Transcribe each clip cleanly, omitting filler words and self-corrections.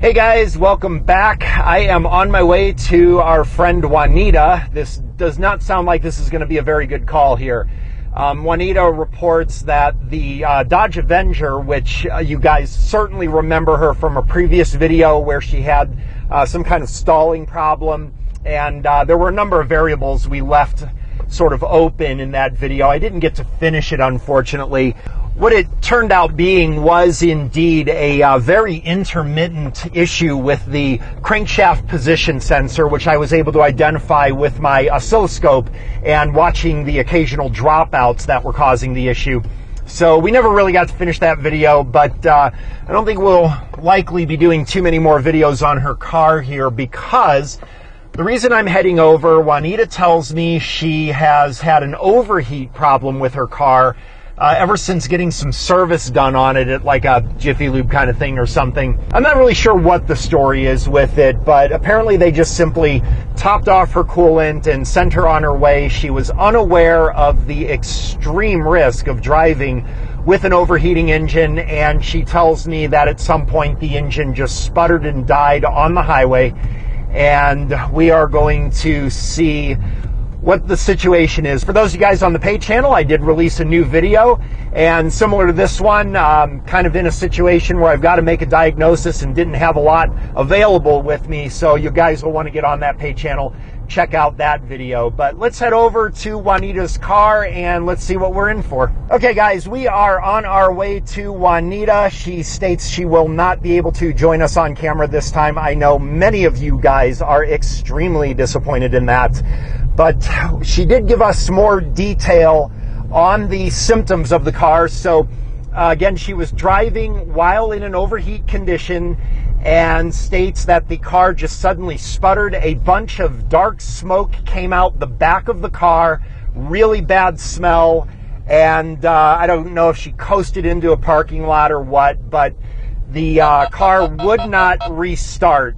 Hey guys, welcome back. I am on my way to our friend Jaunita. This does not sound like this is going to be a very good call here. Jaunita reports that the Dodge Avenger, which you guys certainly remember her from a previous video where she had some kind of stalling problem, and there were a number of variables we left sort of open in that video. I didn't get to finish it, unfortunately. What it turned out being was indeed a very intermittent issue with the crankshaft position sensor, which I was able to identify with my oscilloscope and watching the occasional dropouts that were causing the issue. So we never really got to finish that video, but I don't think we'll likely be doing too many more videos on her car here, because the reason I'm heading over, Jaunita tells me she has had an overheat problem with her car ever since getting some service done on it at like a Jiffy Lube kind of thing or something. I'm not really sure what the story is with it, but apparently they just simply topped off her coolant and sent her on her way. She was unaware of the extreme risk of driving with an overheating engine, and she tells me that at some point the engine just sputtered and died on the highway, and we are going to see what the situation is. For those of you guys on the paid channel, I did release a new video, and similar to this one, kind of in a situation where I've got to make a diagnosis and didn't have a lot available with me, so you guys will want to get on that paid channel, check out that video. But let's head over to Jaunita's car and let's see what we're in for. Okay guys, we are on our way to Jaunita. She states she will not be able to join us on camera this time. I know many of you guys are extremely disappointed in that, but she did give us more detail on the symptoms of the car. So again, she was driving while in an overheat condition and states that the car just suddenly sputtered. A bunch of dark smoke came out the back of the car, really bad smell, and I don't know if she coasted into a parking lot or what, but the car would not restart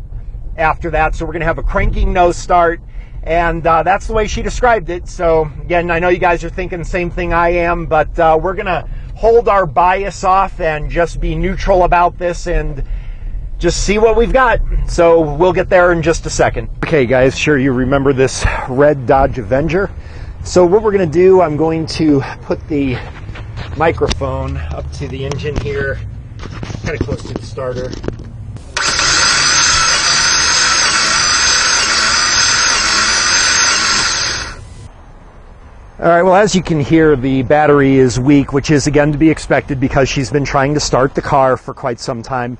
after that. So we're going to have a cranking no start. And that's the way she described it. So again, I know you guys are thinking the same thing I am, but we're gonna hold our bias off and just be neutral about this and just see what we've got. So we'll get there in just a second. Okay guys, sure you remember this red Dodge Avenger. So what we're gonna do, I'm going to put the microphone up to the engine here, kind of close to the starter. All right, well, as you can hear, the battery is weak, which is again to be expected because she's been trying to start the car for quite some time.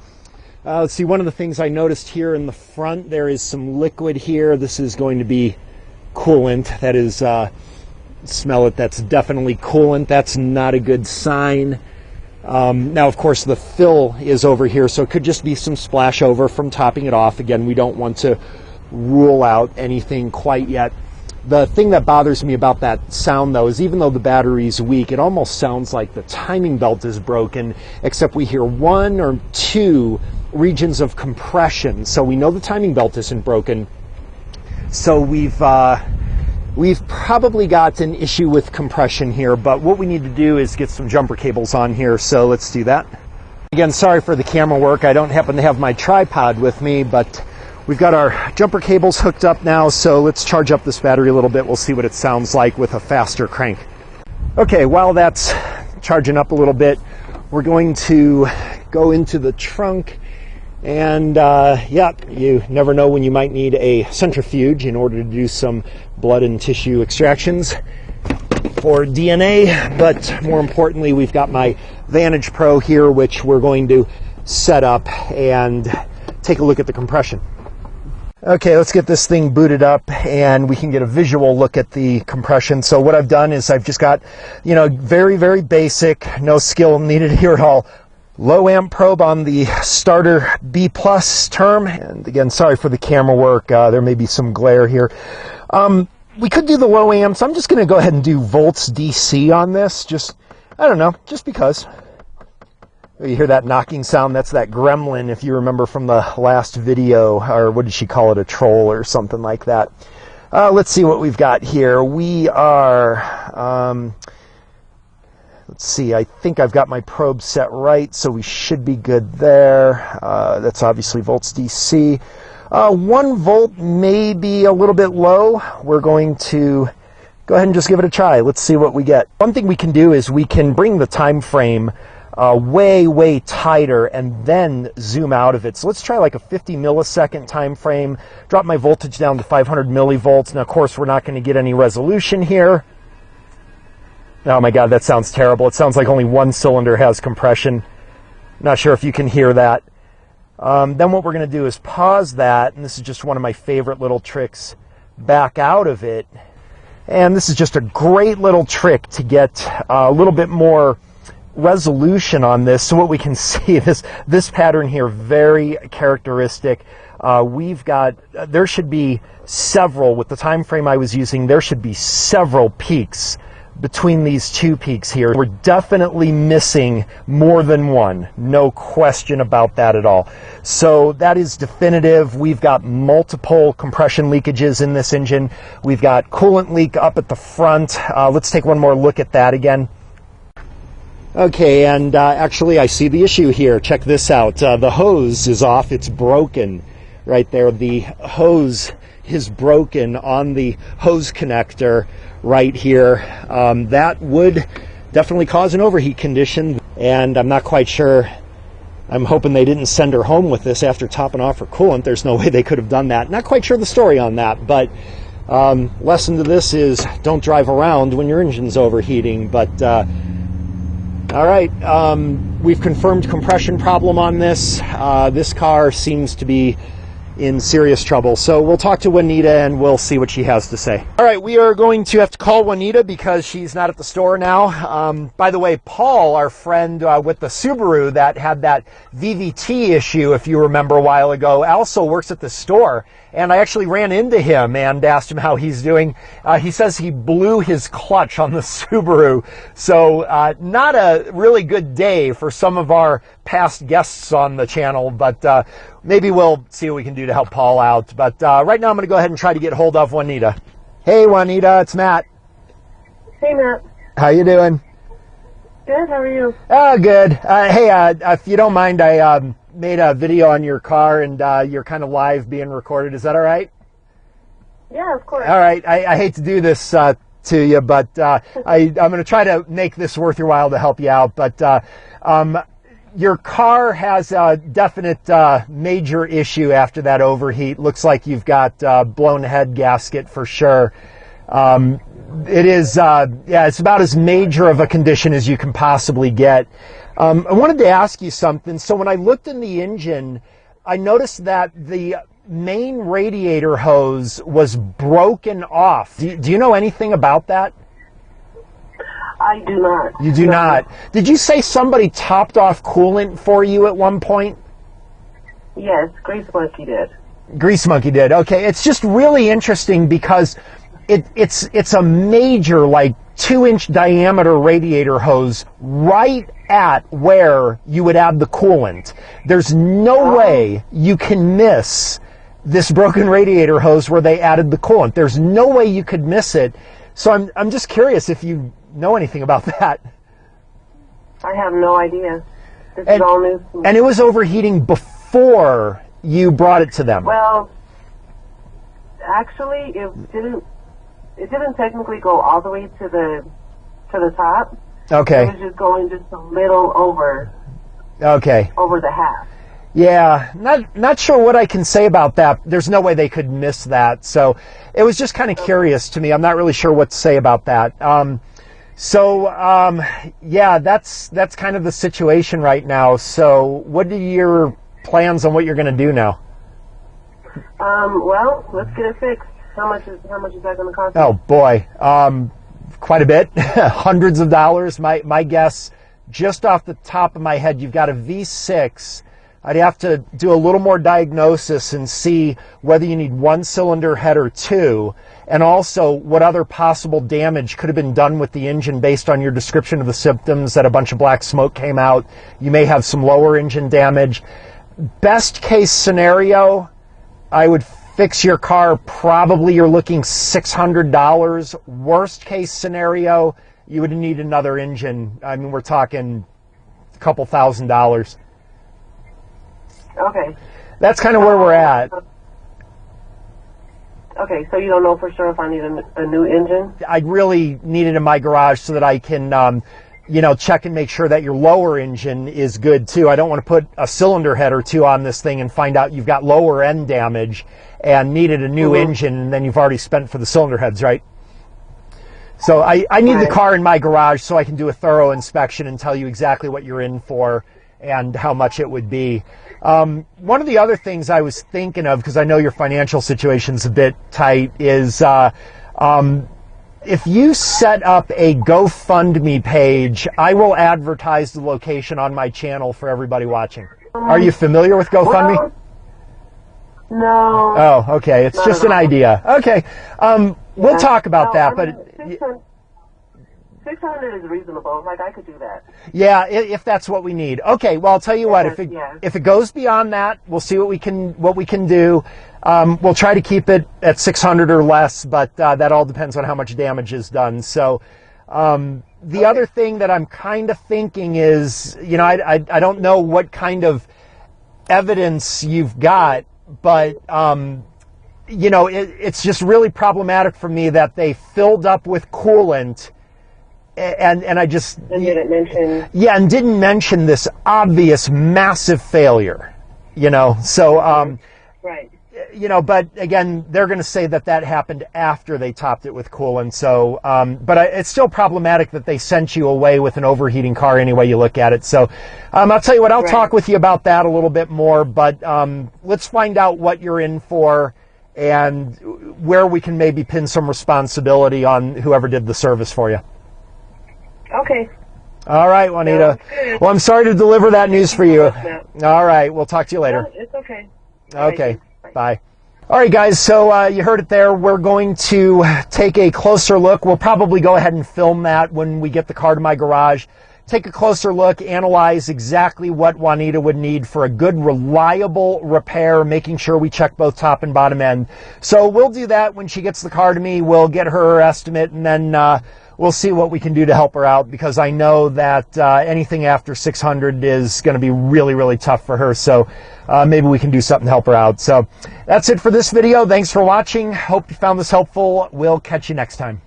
Let's see, one of the things I noticed here in the front, there is some liquid here. This is going to be coolant. That is, smell it, that's definitely coolant. That's not a good sign. Now, of course, the fill is over here, so it could just be some splash over from topping it off. Again, we don't want to rule out anything quite yet. The thing that bothers me about that sound, though, is even though the battery's weak, it almost sounds like the timing belt is broken, except we hear one or two regions of compression. So we know the timing belt isn't broken. So we've probably got an issue with compression here, but what we need to do is get some jumper cables on here, so let's do that. Again, sorry for the camera work. I don't happen to have my tripod with me, but we've got our jumper cables hooked up now, so let's charge up this battery a little bit. We'll see what it sounds like with a faster crank. Okay, while that's charging up a little bit, we're going to go into the trunk, and yeah, you never know when you might need a centrifuge in order to do some blood and tissue extractions for DNA, but more importantly, we've got my Vantage Pro here, which we're going to set up and take a look at the compression. Okay, let's get this thing booted up and we can get a visual look at the compression. So what I've done is I've just got, you know, very, very basic, no skill needed here at all. Low amp probe on the starter B+ term. And again, sorry for the camera work. There may be some glare here. We could do the low amps. I'm just going to go ahead and do volts DC on this. Just, I don't know, just because. You hear that knocking sound? That's that gremlin, if you remember from the last video, or what did she call it, a troll or something like that. Let's see what we've got here. We are, Let's see, I think I've got my probe set right, so we should be good there. That's obviously volts DC. 1 volt may be a little bit low. We're going to go ahead and just give it a try. Let's see what we get. One thing we can do is we can bring the time frame way tighter and then zoom out of it. So let's try like a 50 millisecond time frame, drop my voltage down to 500 millivolts. Now, of course, we're not going to get any resolution here. Oh my God, that sounds terrible. It sounds like only one cylinder has compression. Not sure if you can hear that. Then what we're going to do is pause that, and this is just one of my favorite little tricks, back out of it. And this is just a great little trick to get a little bit more resolution on this. So what we can see, this pattern here, very characteristic. There should be several, with the time frame I was using, there should be several peaks between these 2 peaks here. We're definitely missing more than one, no question about that at all. So that is definitive. We've got multiple compression leakages in this engine. We've got coolant leak up at the front. Let's take one more look at that again. Okay, and actually I see the issue here. Check this out. The hose is off. It's broken right there. The hose is broken on the hose connector right here. That would definitely cause an overheat condition, and I'm not quite sure. I'm hoping they didn't send her home with this after topping off her coolant. There's no way they could have done that. Not quite sure the story on that, but lesson to this is don't drive around when your engine's overheating. But all right, we've confirmed compression problem on this. This car seems to be in serious trouble. So we'll talk to Jaunita and we'll see what she has to say. All right, we are going to have to call Jaunita because she's not at the store now. By the way, Paul, our friend with the Subaru that had that VVT issue, if you remember a while ago, also works at the store. And I actually ran into him and asked him how he's doing. He says he blew his clutch on the Subaru. So not a really good day for some of our past guests on the channel, but maybe we'll see what we can do to help Paul out. But right now I'm going to go ahead and try to get hold of Jaunita. Hey, Jaunita, it's Matt. Hey, Matt. How you doing? Good, how are you? Oh, good. Hey, if you don't mind, I made a video on your car, and you're kind of live being recorded. Is that all right? Yeah, of course. All right. I hate to do this to you, but I'm going to try to make this worth your while to help you out. But your car has a definite major issue after that overheat. Looks like you've got blown head gasket for sure. It is, yeah, it's about as major of a condition as you can possibly get. I wanted to ask you something. So when I looked in the engine, I noticed that the main radiator hose was broken off. Do you know anything about that? I do not. You do not. Did you say somebody topped off coolant for you at one point? Yes, Grease Monkey did. Grease Monkey did. Okay, it's just really interesting because it's a major, like 2-inch diameter radiator hose right at where you would add the coolant. There's no way you can miss this broken radiator hose where they added the coolant. There's no way you could miss it. So I'm just curious if you know anything about that. I have no idea. This is all news to me. And it was overheating before you brought it to them. Well, actually, it didn't technically go all the way to the top. Okay. It was just going just a little over. Okay. Over the half. Yeah, not sure what I can say about that. There's no way they could miss that. So it was just kind of curious to me. I'm not really sure what to say about that. Yeah, that's kind of the situation right now. So what are your plans on what you're going to do now? Well, let's get it fixed. How much is that going to cost? Oh boy, quite a bit, hundreds of dollars. My guess, just off the top of my head, you've got a V6. I'd have to do a little more diagnosis and see whether you need 1-cylinder head or 2, and also what other possible damage could have been done with the engine based on your description of the symptoms, that a bunch of black smoke came out. You may have some lower engine damage. Best case scenario, I would fix your car. Probably you're looking $600. Worst case scenario, you would need another engine. I mean, we're talking a couple $1,000s. Okay. That's kind of where we're at. Okay, so you don't know for sure if I need a new engine? I really need it in my garage so that I can, check and make sure that your lower engine is good too. I don't want to put a cylinder head or two on this thing and find out you've got lower end damage and needed a new engine, and then you've already spent for the cylinder heads, right? So I need the car in my garage so I can do a thorough inspection and tell you exactly what you're in for and how much it would be. One of the other things I was thinking of, because I know your financial situation's a bit tight, is if you set up a GoFundMe page, I will advertise the location on my channel for everybody watching. Are you familiar with GoFundMe? Well, no. Oh, okay. It's just an idea. Okay. We'll talk about that, but 600 is reasonable. Like, I could do that. yeah, if that's what we need. Okay. Well, I'll tell you what. If it goes beyond that, we'll see what we can do. We'll try to keep it at 600 or less, but that all depends on how much damage is done. So, the other thing that I'm kind of thinking is, I don't know what kind of evidence you've got, but it's just really problematic for me that they filled up with coolant. And I just... And didn't mention... Yeah, and didn't mention this obvious massive failure, so... right. But again, they're going to say that happened after they topped it with coolant, so... but it's still problematic that they sent you away with an overheating car any way you look at it. So I'll tell you what, I'll talk with you about that a little bit more, but let's find out what you're in for and where we can maybe pin some responsibility on whoever did the service for you. Okay. All right, Juanita. Well, I'm sorry to deliver that news for you. All right, we'll talk to you later. No, it's okay. Okay, bye. All right, guys, so you heard it there. We're going to take a closer look. We'll probably go ahead and film that when we get the car to my garage. Take a closer look, analyze exactly what Juanita would need for a good, reliable repair, making sure we check both top and bottom end. So we'll do that when she gets the car to me. We'll get her estimate, and then we'll see what we can do to help her out, because I know that anything after 600 is going to be really, really tough for her. So maybe we can do something to help her out. So that's it for this video. Thanks for watching. Hope you found this helpful. We'll catch you next time.